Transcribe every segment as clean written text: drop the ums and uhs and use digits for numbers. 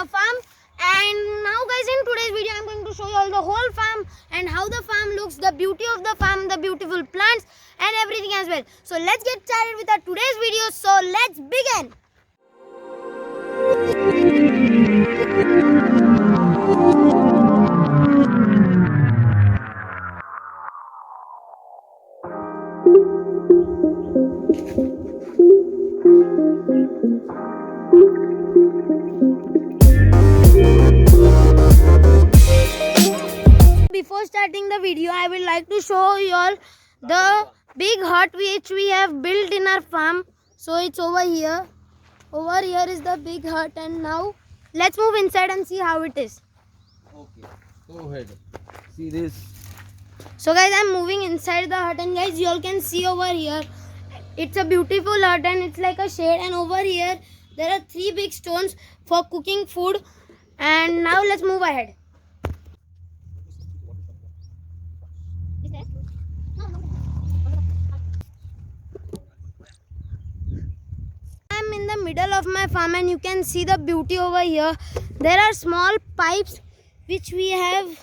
farm. And now guys, in today's video I'm going to show you all the whole farm and how the farm looks, the beauty of the farm, the beautiful plants and everything as well. So let's get started with our today's video. So let's begin. Before starting the video, I would like to show you all the big hut which we have built in our farm. So it's over here. Over here is the big hut, and now let's move inside and see how it is. Okay, go ahead. See this. So guys, I'm moving inside the hut, and guys, you all can see over here. It's a beautiful hut and it's like a shade, and over here there are 3 big stones for cooking food. And now let's move ahead. I'm in the middle of my farm and you can see the beauty over here. There are small pipes which we have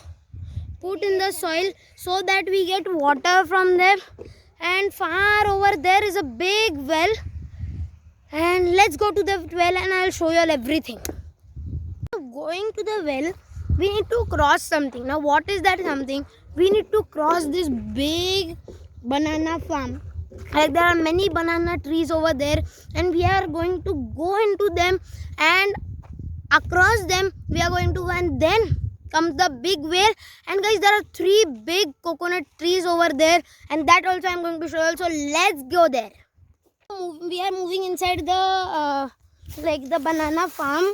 put in the soil so that we get water from them. And far over there is a big well. And let's go to the well and I'll show you all everything. Going to the well, we need to cross something. Now what is that something? We need to cross this big banana farm. Like there are many banana trees over there, and we are going to go into them, and across them we are going to go, and then comes the big well. And guys, there are 3 big coconut trees over there, and that also I am going to show you. So let's go there. We are moving inside the like the banana farm,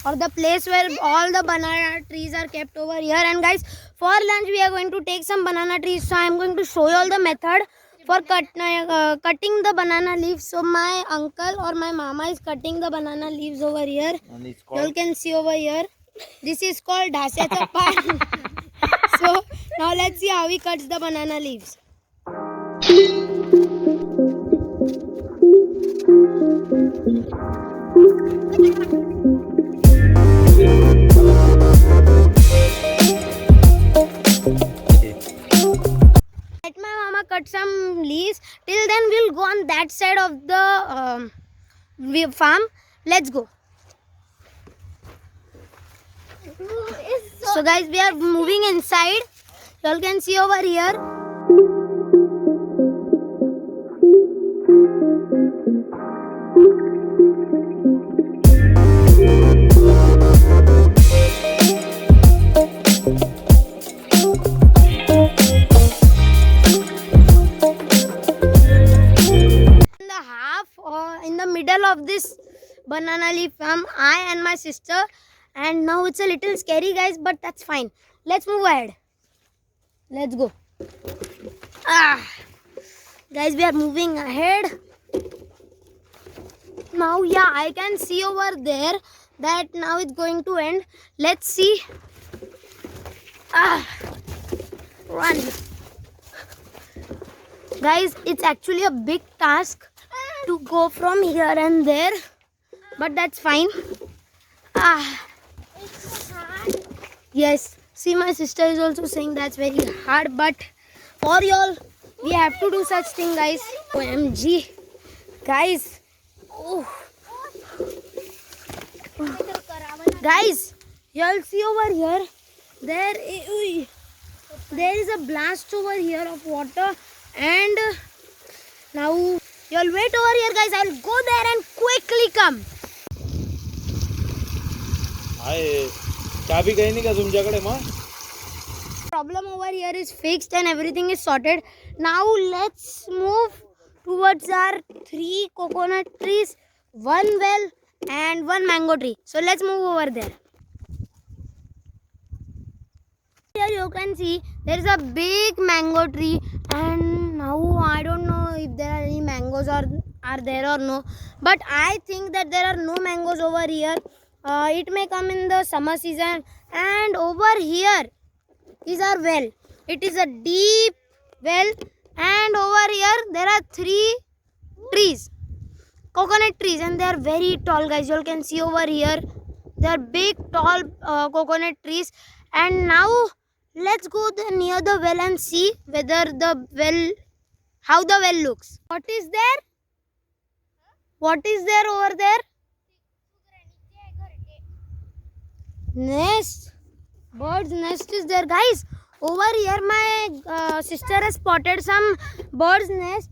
or the place where all the banana trees are kept over here. And guys, for lunch we are going to take some banana trees. So I am going to show you all the method for cutting the banana leaves. So my uncle or my mama is cutting the banana leaves over here. You all can see over here. This is called dhasyacha pan. So now let's see how he cuts the banana leaves. Let my mama cut some leaves. Till then we'll go on that side of the farm. Let's go. So guys, we are moving inside. You all can see over here. In the middle of this banana leaf farm, I and my sister, and now it's a little scary guys, but that's fine. Let's move ahead. Let's go. Guys, we are moving ahead. Now yeah, I can see over there that now it's going to end. Let's see. Run. Guys, it's actually a big task to go from here and there, but that's fine. Yes, see, my sister is also saying that's very hard, but for y'all we have to do such thing, guys. OMG, guys. Guys, y'all see over here, there is a blast over here of water, and now you'll wait over here guys, I'll go there and quickly come. आहे चाबी काही नाही का तुमच्याकडे मग? Problem over here is fixed and everything is sorted. Now let's move towards our 3 coconut trees, 1 well and 1 mango tree. So let's move over there. Here you can see there is a big mango tree, and now I don't know if there are any mangoes are there or no, but I think that there are no mangoes over here. It may come in the summer season. And over here is our well. It is a deep well, and over here there are 3 trees, coconut trees, and they are very tall guys. You all can see over here They are big, tall coconut trees. And now let's go near the well and see whether how the well looks. What is there? What is there over there? Nest. Bird's nest is there, guys. Over here, my sister has spotted some bird's nest.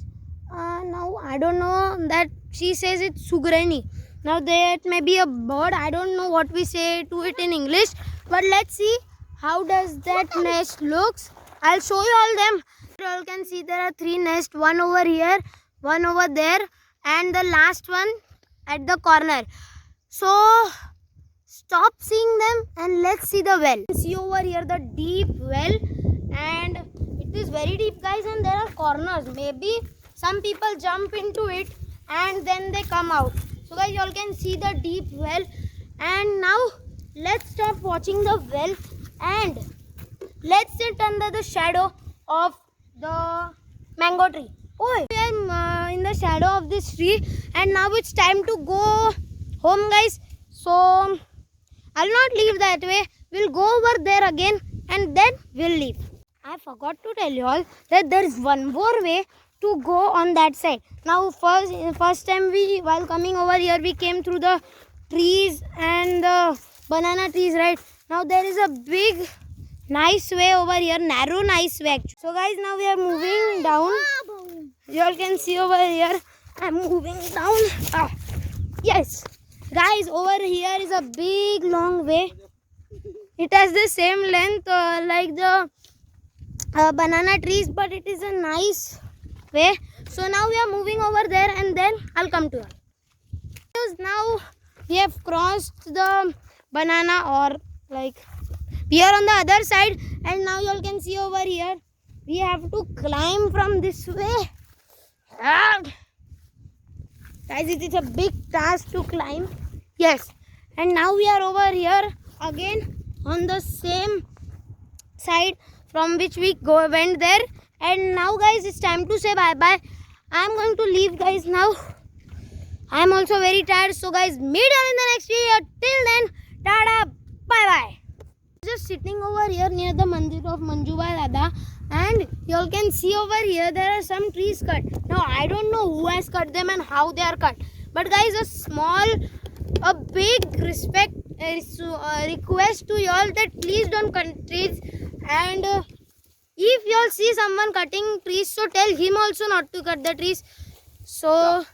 Now I don't know that she says it's sugrani. Now that may be a bird. I don't know what we say to it in English. But let's see how does that nest looks. I'll show you all them. You all can see there are 3 nests. One over here, one over there, and the last one at the corner. So stop seeing them and let's see the well. See over here the deep well, and it is very deep, guys, and there are corners. Maybe some people jump into it and then they come out. So guys, you all can see the deep well. And now let's stop watching the well and let's sit under the shadow of the mango tree. Oh, we are in the shadow of this tree, and now it's time to go home, guys. So I'll not leave that way. We'll go over there again and then we'll leave. I forgot to tell you all that there is one more way to go on that side. Now first time while coming over here, we came through the trees and the banana trees, right? Now there is a big nice way over here, narrow nice way actually. So guys, now we are moving down. You all can see over here, I'm moving down. Yes. Guys, over here is a big long way. It has the same length like the banana trees, but it is a nice way. So now we are moving over there and then I'll come to you. Now we have crossed the banana, or like we are on the other side, and now you all can see over here we have to climb from this way. Guys, it is a big task to climb. Yes, and now we are over here again on the same side from which we went there. And now guys, it's time to say bye bye. I'm going to leave, guys, now. I'm also very tired. So guys, meet you in the next video. Till then, tada, bye bye. Just sitting over here near the mandir of Manjubai Dada, and you all can see over here there are some trees cut. Now I don't know who has cut them and how they are cut, but guys, a big request to you all that please don't cut trees. And if you all see someone cutting trees, so tell him also not to cut the trees. So